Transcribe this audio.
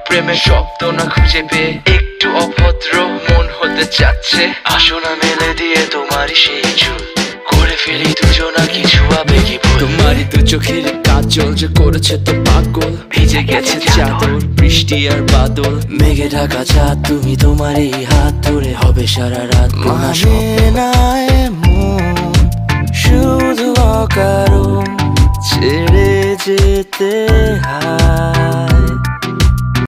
প্রেমের শব্দ না খুঁজে পেয়ে একটু অভদ্র মন হতে চাচ্ছে। আসো না মেলে দিয়ে তোমারই সেই চুল, করে ফেলি দুজনা কিছু আবেগী ভুল। তোমারই দু চোখের কাজল যে করেছে তো পাগল, ভিজে গেছে চাদর বৃষ্টি আর বাদল। মেঘে ঢাকা চাঁদ তুমি তোমারই হাত ধরে হবে সারা রাত। মানে না এমন শুধু অকারণ ছেড়ে যেতে হয়।